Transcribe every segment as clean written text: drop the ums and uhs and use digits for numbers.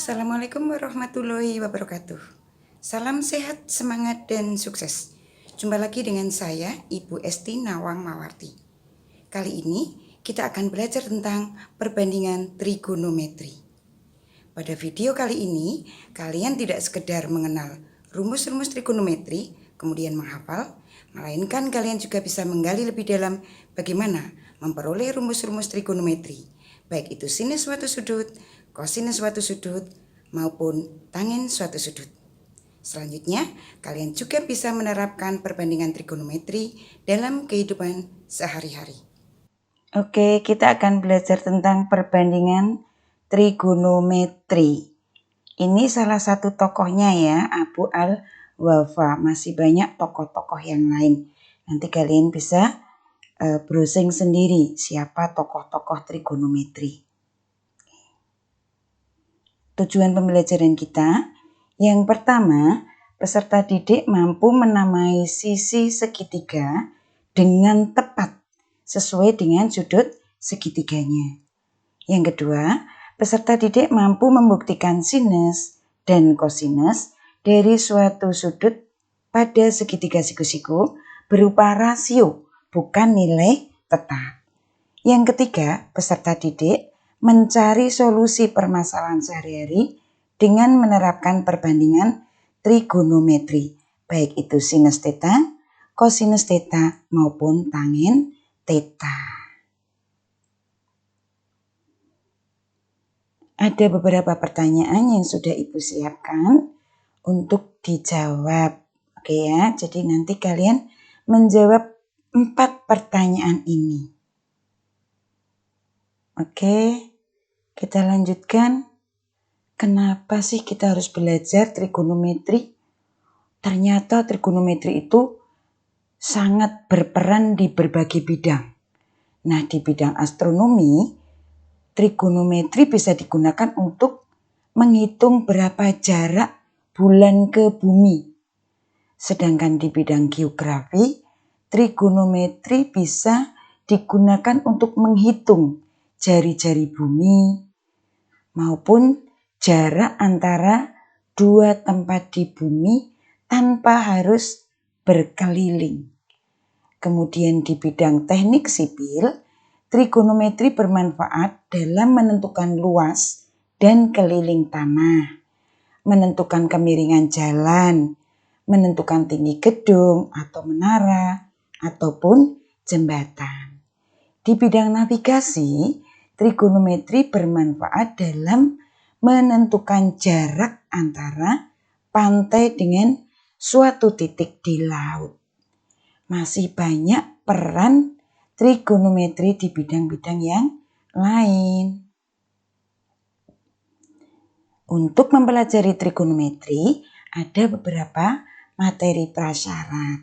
Assalamualaikum warahmatullahi wabarakatuh. Salam sehat, semangat, dan sukses. Jumpa lagi dengan saya, Ibu Esti Nawang Mawarti. Kali ini kita akan belajar tentang perbandingan trigonometri. Pada video kali ini, kalian tidak sekedar mengenal rumus-rumus trigonometri, kemudian menghafal, melainkan kalian juga bisa menggali lebih dalam bagaimana memperoleh rumus-rumus trigonometri, baik itu sinus suatu sudut, kosinus suatu sudut, maupun tangent suatu sudut. Selanjutnya, kalian juga bisa menerapkan perbandingan trigonometri dalam kehidupan sehari-hari. Oke, kita akan belajar tentang perbandingan trigonometri. Ini salah satu tokohnya ya, Abu Al-Wafa. Masih banyak tokoh-tokoh yang lain. Nanti kalian bisa browsing sendiri siapa tokoh-tokoh trigonometri. Tujuan pembelajaran kita, yang pertama, peserta didik mampu menamai sisi segitiga dengan tepat sesuai dengan sudut segitiganya. Yang kedua, peserta didik mampu membuktikan sinus dan kosinus dari suatu sudut pada segitiga siku-siku berupa rasio, bukan nilai tetap. Yang ketiga, peserta didik mencari solusi permasalahan sehari-hari dengan menerapkan perbandingan trigonometri, baik itu sinus theta, kosinus theta maupun tangent theta. Ada beberapa pertanyaan yang sudah Ibu siapkan untuk dijawab. Oke ya, jadi nanti kalian menjawab 4 pertanyaan ini. Oke, kita lanjutkan. Kenapa sih kita harus belajar trigonometri? Ternyata trigonometri itu sangat berperan di berbagai bidang. Nah, di bidang astronomi, trigonometri bisa digunakan untuk menghitung berapa jarak bulan ke bumi. Sedangkan di bidang geografi, trigonometri bisa digunakan untuk menghitung jari-jari bumi maupun jarak antara dua tempat di bumi tanpa harus berkeliling. Kemudian di bidang teknik sipil, trigonometri bermanfaat dalam menentukan luas dan keliling tanah, menentukan kemiringan jalan, menentukan tinggi gedung atau menara, ataupun jembatan. Di bidang navigasi, trigonometri bermanfaat dalam menentukan jarak antara pantai dengan suatu titik di laut. Masih banyak peran trigonometri di bidang-bidang yang lain. Untuk mempelajari trigonometri, ada beberapa materi prasyarat.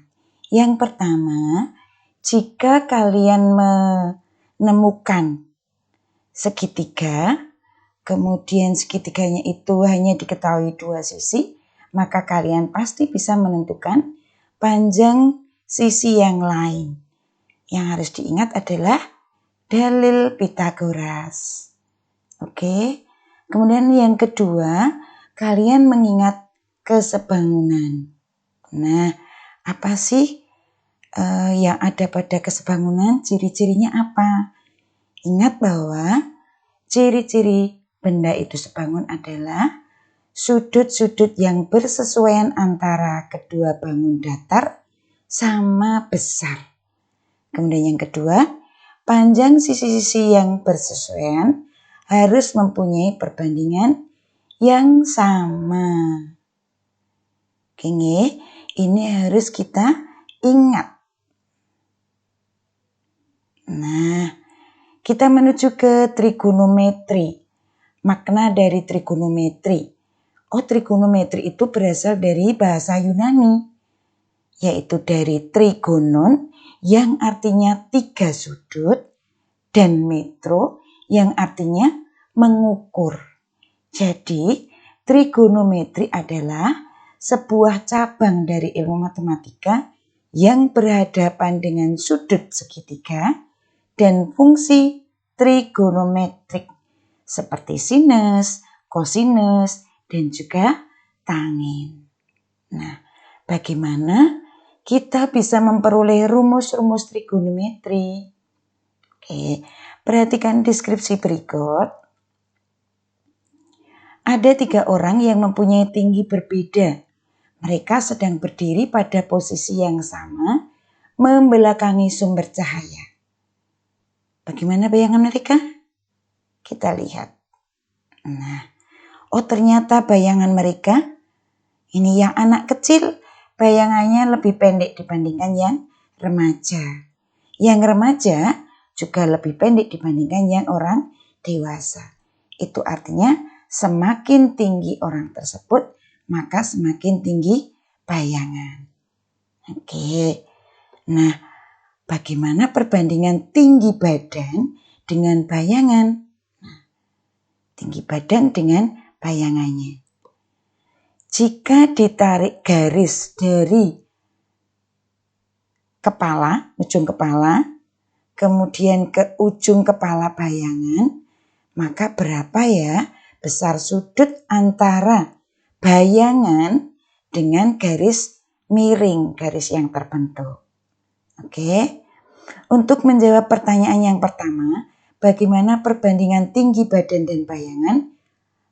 Yang pertama, jika kalian menemukan segitiga, kemudian segitiganya itu hanya diketahui dua sisi, maka kalian pasti bisa menentukan panjang sisi yang lain. Yang harus diingat adalah dalil Pythagoras. Oke. Kemudian yang kedua, kalian mengingat kesebangunan. Nah, apa sih yang ada pada kesebangunan? Ciri-cirinya apa? Ingat bahwa ciri-ciri benda itu sebangun adalah sudut-sudut yang bersesuaian antara kedua bangun datar sama besar. Kemudian yang kedua, panjang sisi-sisi yang bersesuaian harus mempunyai perbandingan yang sama. Oke, ini harus kita ingat. Nah, kita menuju ke trigonometri. Makna dari trigonometri. Trigonometri itu berasal dari bahasa Yunani, yaitu dari trigonon yang artinya 3 sudut dan metro yang artinya mengukur. Jadi, trigonometri adalah sebuah cabang dari ilmu matematika yang berhadapan dengan sudut segitiga dan fungsi trigonometrik seperti sinus, kosinus, dan juga tangin. Nah, bagaimana kita bisa memperoleh rumus-rumus trigonometri? Oke, perhatikan deskripsi berikut. Ada 3 orang yang mempunyai tinggi berbeda. Mereka sedang berdiri pada posisi yang sama, membelakangi sumber cahaya. Bagaimana bayangan mereka? Kita lihat. Nah, ternyata bayangan mereka, ini yang anak kecil, bayangannya lebih pendek dibandingkan yang remaja. Yang remaja juga lebih pendek dibandingkan yang orang dewasa. Itu artinya semakin tinggi orang tersebut, maka semakin tinggi bayangan. Oke. Nah, bagaimana perbandingan tinggi badan dengan bayangan? Nah, tinggi badan dengan bayangannya. Jika ditarik garis dari kepala, ujung kepala, kemudian ke ujung kepala bayangan, maka berapa ya besar sudut antara bayangan dengan garis miring, garis yang terbentuk. Oke. Untuk menjawab pertanyaan yang pertama, bagaimana perbandingan tinggi badan dan bayangan?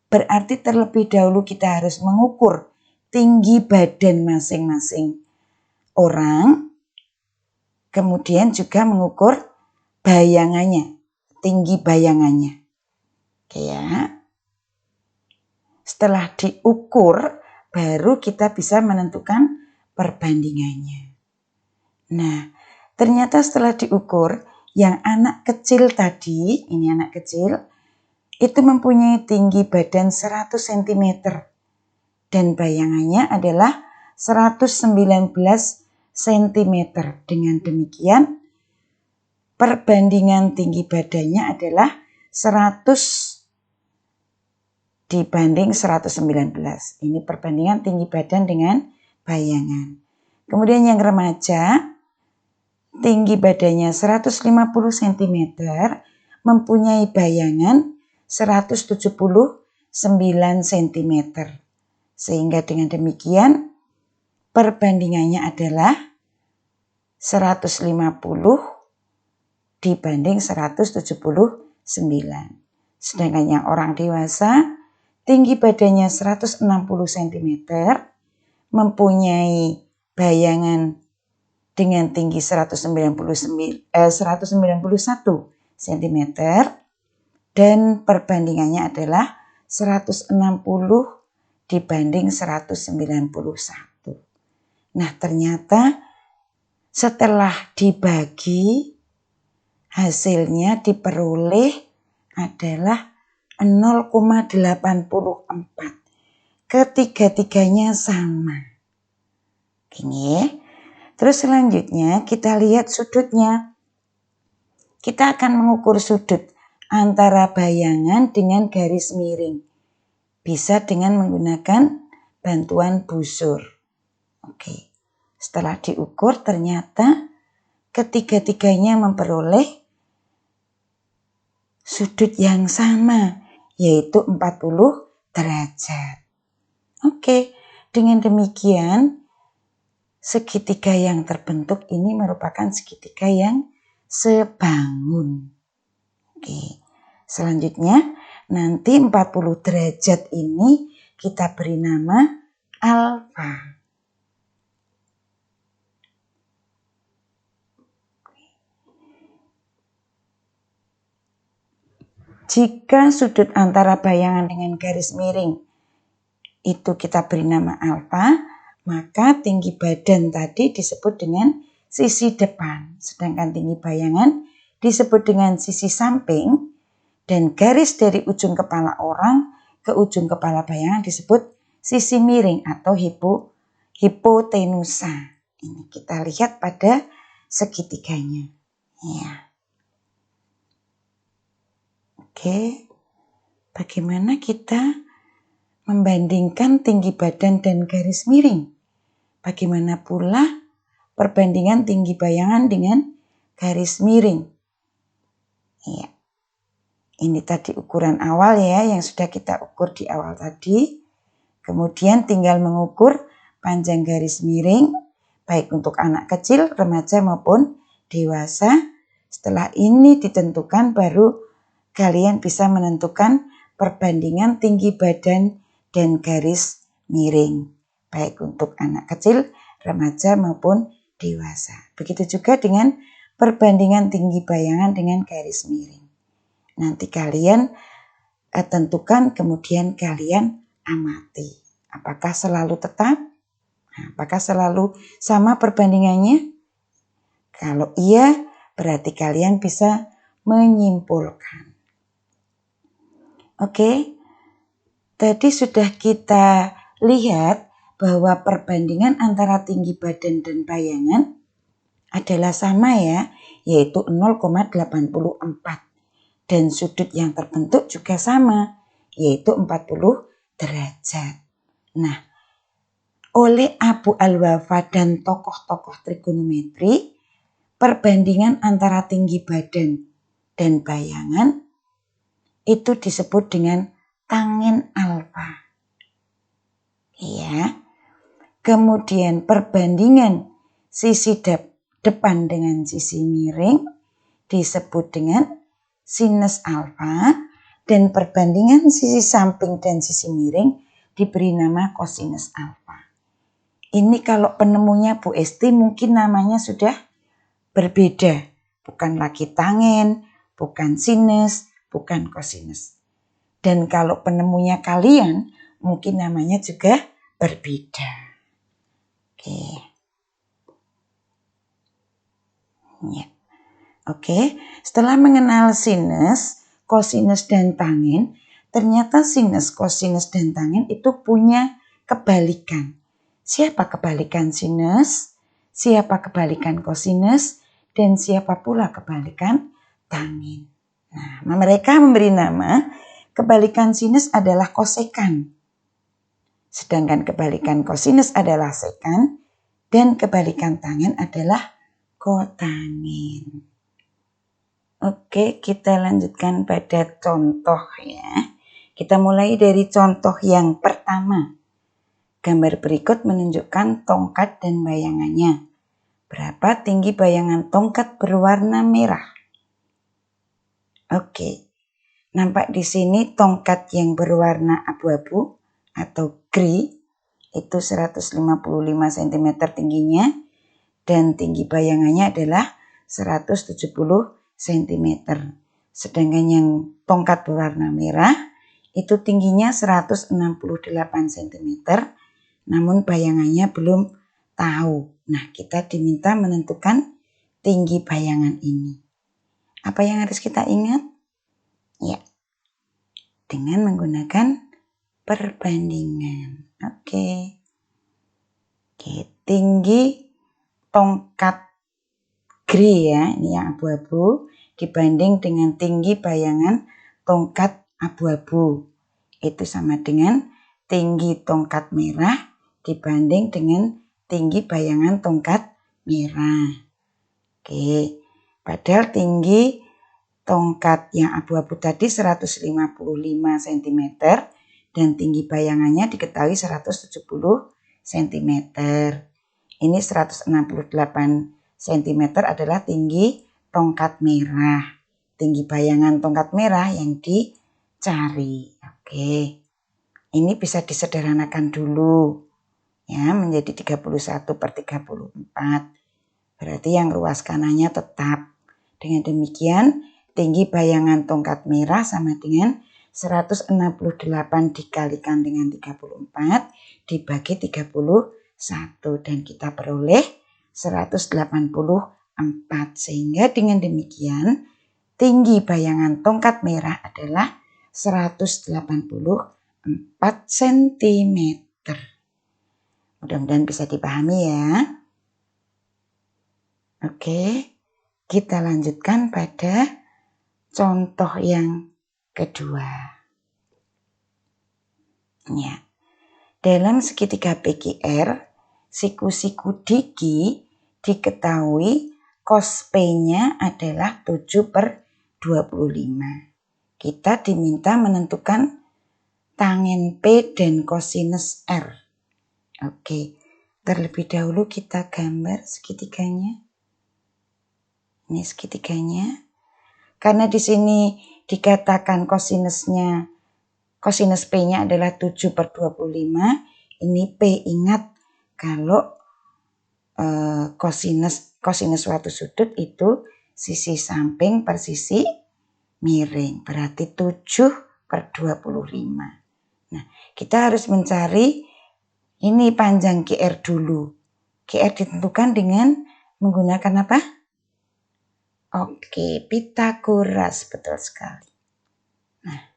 Berarti terlebih dahulu kita harus mengukur tinggi badan masing-masing orang, kemudian juga mengukur bayangannya, tinggi bayangannya. Oke ya. Setelah diukur, baru kita bisa menentukan perbandingannya. Nah, ternyata setelah diukur, yang anak kecil tadi, ini anak kecil, itu mempunyai tinggi badan 100 cm dan bayangannya adalah 119 cm. Dengan demikian perbandingan tinggi badannya adalah 100 dibanding 119. Ini perbandingan tinggi badan dengan bayangan. Kemudian yang remaja, tinggi badannya 150 cm, mempunyai bayangan 179 cm. Sehingga dengan demikian perbandingannya adalah 150 dibanding 179. Sedangkan yang orang dewasa tinggi badannya 160 cm, mempunyai bayangan dengan tinggi 191 cm dan perbandingannya adalah 160 dibanding 191. Nah, ternyata setelah dibagi hasilnya diperoleh adalah 0,84. Ketiga-tiganya sama. Oke. Terus selanjutnya kita lihat sudutnya. Kita akan mengukur sudut antara bayangan dengan garis miring. Bisa dengan menggunakan bantuan busur. Oke. Setelah diukur ternyata ketiga-tiganya memperoleh sudut yang sama, yaitu 40 derajat. Oke. Dengan demikian segitiga yang terbentuk ini merupakan segitiga yang sebangun. Oke. Selanjutnya nanti 40 derajat ini kita beri nama alfa. Jika sudut antara bayangan dengan garis miring itu kita beri nama alfa, maka tinggi badan tadi disebut dengan sisi depan, sedangkan tinggi bayangan disebut dengan sisi samping, dan garis dari ujung kepala orang ke ujung kepala bayangan disebut sisi miring atau hipotenusa. Ini kita lihat pada segitiganya. Ya. Oke, bagaimana kita membandingkan tinggi badan dan garis miring? Bagaimana pula perbandingan tinggi bayangan dengan garis miring? Ya. Ini tadi ukuran awal ya, yang sudah kita ukur di awal tadi. Kemudian tinggal mengukur panjang garis miring, baik untuk anak kecil, remaja maupun dewasa. Setelah ini ditentukan, baru kalian bisa menentukan perbandingan tinggi badan dan garis miring, baik untuk anak kecil, remaja maupun dewasa. Begitu juga dengan perbandingan tinggi bayangan dengan garis miring. Nanti kalian tentukan, kemudian kalian amati. Apakah selalu tetap? Apakah selalu sama perbandingannya? Kalau iya, berarti kalian bisa menyimpulkan. Oke, tadi sudah kita lihat bahwa perbandingan antara tinggi badan dan bayangan adalah sama ya, yaitu 0,84. Dan sudut yang terbentuk juga sama, yaitu 40 derajat. Nah, oleh Abu Al-Wafa dan tokoh-tokoh trigonometri, perbandingan antara tinggi badan dan bayangan itu disebut dengan tangen alfa. Ya. Kemudian perbandingan sisi depan dengan sisi miring disebut dengan sinus alfa, dan perbandingan sisi samping dan sisi miring diberi nama kosinus alfa. Ini kalau penemunya Bu Esti mungkin namanya sudah berbeda, bukan lagi tangen, bukan sinus, bukan kosinus. Dan kalau penemunya kalian mungkin namanya juga berbeda. Oke. Ya. Oke, setelah mengenal sinus, kosinus dan tangen, ternyata sinus, kosinus dan tangen itu punya kebalikan. Siapa kebalikan sinus? Siapa kebalikan kosinus? Dan siapa pula kebalikan tangen? Nah, mereka memberi nama kebalikan sinus adalah kosekan. Sedangkan kebalikan kosinus adalah sekan dan kebalikan tangen adalah kotangen. Oke, kita lanjutkan pada contoh ya. Kita mulai dari contoh yang pertama. Gambar berikut menunjukkan tongkat dan bayangannya. Berapa tinggi bayangan tongkat berwarna merah? Oke, nampak di sini tongkat yang berwarna abu-abu atau gray itu 155 cm tingginya dan tinggi bayangannya adalah 170 cm. Sedangkan yang tongkat berwarna merah itu tingginya 168 cm, namun bayangannya belum tahu. Nah, kita diminta menentukan tinggi bayangan ini. Apa yang harus kita ingat? Ya, dengan menggunakan perbandingan. Oke, tinggi tongkat gray ya, ini yang abu-abu, dibanding dengan tinggi bayangan tongkat abu-abu. Itu sama dengan tinggi tongkat merah dibanding dengan tinggi bayangan tongkat merah. Oke, padahal tinggi tongkat yang abu-abu tadi 155 cm dan tinggi bayangannya diketahui 170 cm. Ini 168 cm adalah tinggi tongkat merah. Tinggi bayangan tongkat merah yang dicari. Oke. Ini bisa disederhanakan dulu. Ya, menjadi 31/34. Berarti yang ruas kanannya tetap. Dengan demikian, tinggi bayangan tongkat merah sama dengan 168 dikalikan dengan 34 dibagi 31 dan kita peroleh 184. Sehingga dengan demikian tinggi bayangan tongkat merah adalah 184 cm. Mudah-mudahan bisa dipahami ya. Oke, kita lanjutkan pada contoh yang kedua. Ya. Dalam segitiga PQR, siku-siku digi diketahui cos P-nya adalah 7/25. kita diminta menentukan tangen P dan kosinus R. Oke, terlebih dahulu kita gambar segitiganya. Ini segitiganya. Karena di sini dikatakan kosinus P-nya adalah 7/25. Ini P, ingat kalau kosinus suatu sudut itu sisi samping per sisi miring. Berarti 7/25. Nah, kita harus mencari ini panjang GR dulu. GR ditentukan dengan menggunakan apa? Oke, Pitagoras, betul sekali. Nah,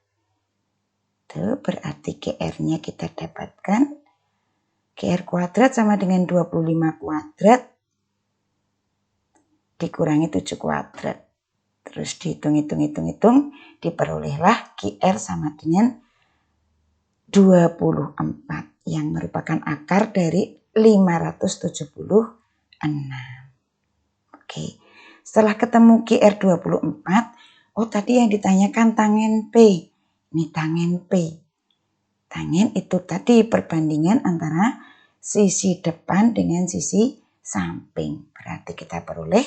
itu berarti GR-nya kita dapatkan. GR kuadrat sama dengan 25 kuadrat dikurangi 7 kuadrat. Terus dihitung, diperolehlah GR sama dengan 24 yang merupakan akar dari 576. Oke. Setelah ketemu GR 24, tadi yang ditanyakan tangen P. Ini tangen P. Tangen itu tadi perbandingan antara sisi depan dengan sisi samping. Berarti kita peroleh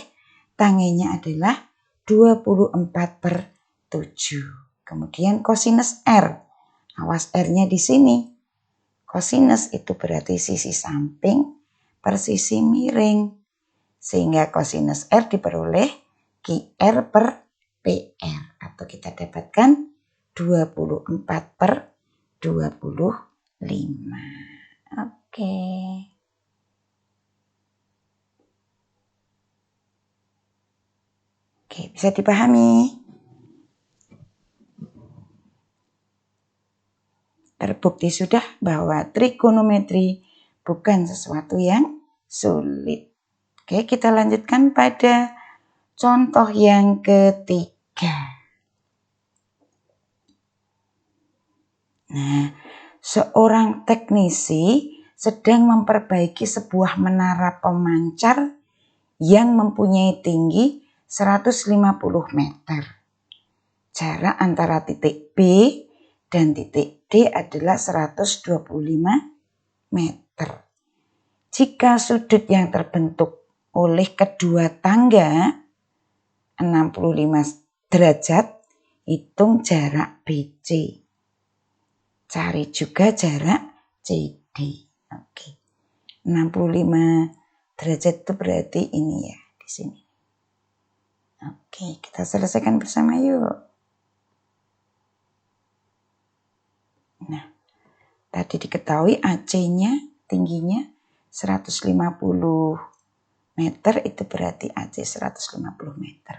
tangennya adalah 24/7. Kemudian kosinus R. Awas R-nya di sini. Kosinus itu berarti sisi samping per sisi miring. Sehingga kosinus R diperoleh QR per PR. Atau kita dapatkan 24/25. Oke. Oke, bisa dipahami? Terbukti sudah bahwa trigonometri bukan sesuatu yang sulit. Oke, kita lanjutkan pada contoh yang ketiga. Nah, seorang teknisi sedang memperbaiki sebuah menara pemancar yang mempunyai tinggi 150 meter. Jarak antara titik B dan titik D adalah 125 meter. Jika sudut yang terbentuk oleh kedua tangga 65 derajat, hitung jarak BC. Cari juga jarak CD. Oke. 65 derajat itu berarti ini ya, di sini. Oke, kita selesaikan bersama yuk. Nah, tadi diketahui AC-nya tingginya 150 meter, itu berarti AC 150 meter.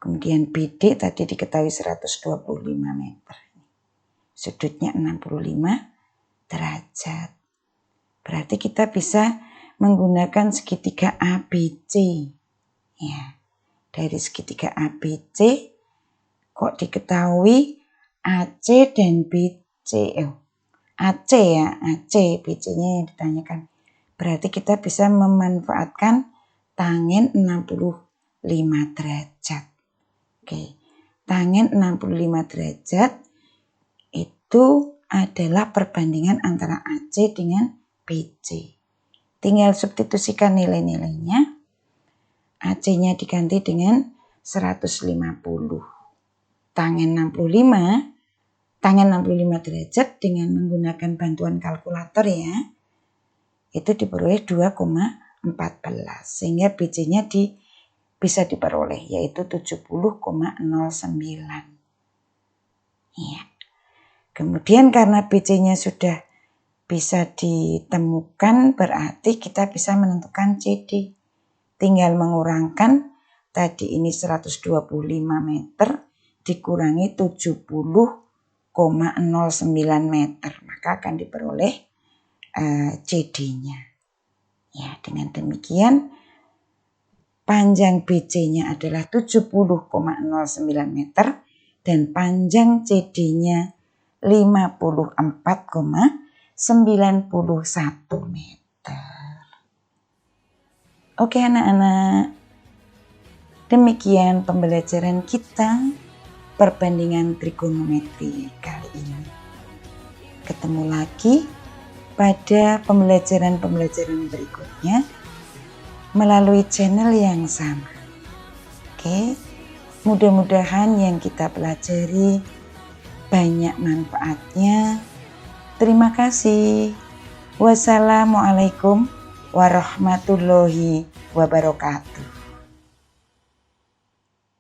Kemudian BD tadi diketahui 125 meter. Sudutnya 65 derajat. Berarti kita bisa menggunakan segitiga ABC. Ya, dari segitiga ABC kok diketahui AC dan BC. AC ya, AC, BC-nya yang ditanyakan. Berarti kita bisa memanfaatkan tangen 65 derajat. Oke, tangen 65 derajat itu adalah perbandingan antara AC dengan BC. Tinggal substitusikan nilai-nilainya. AC-nya diganti dengan 150. Tangen 65 derajat dengan menggunakan bantuan kalkulator ya. Itu diperoleh 2,14. Sehingga BC-nya bisa diperoleh yaitu 70,09. Iya. Kemudian karena BC-nya sudah bisa ditemukan, berarti kita bisa menentukan CD. Tinggal mengurangkan tadi ini 125 meter dikurangi 70,09 meter. Maka akan diperoleh CD-nya. Ya, dengan demikian panjang BC-nya adalah 70,09 meter dan panjang CD-nya 54,91 meter. Oke anak-anak, demikian pembelajaran kita perbandingan trigonometri kali ini. Ketemu lagi pada pembelajaran-pembelajaran berikutnya melalui channel yang sama. Oke, mudah-mudahan yang kita pelajari banyak manfaatnya. Terima kasih. Wassalamualaikum warahmatullahi wabarakatuh.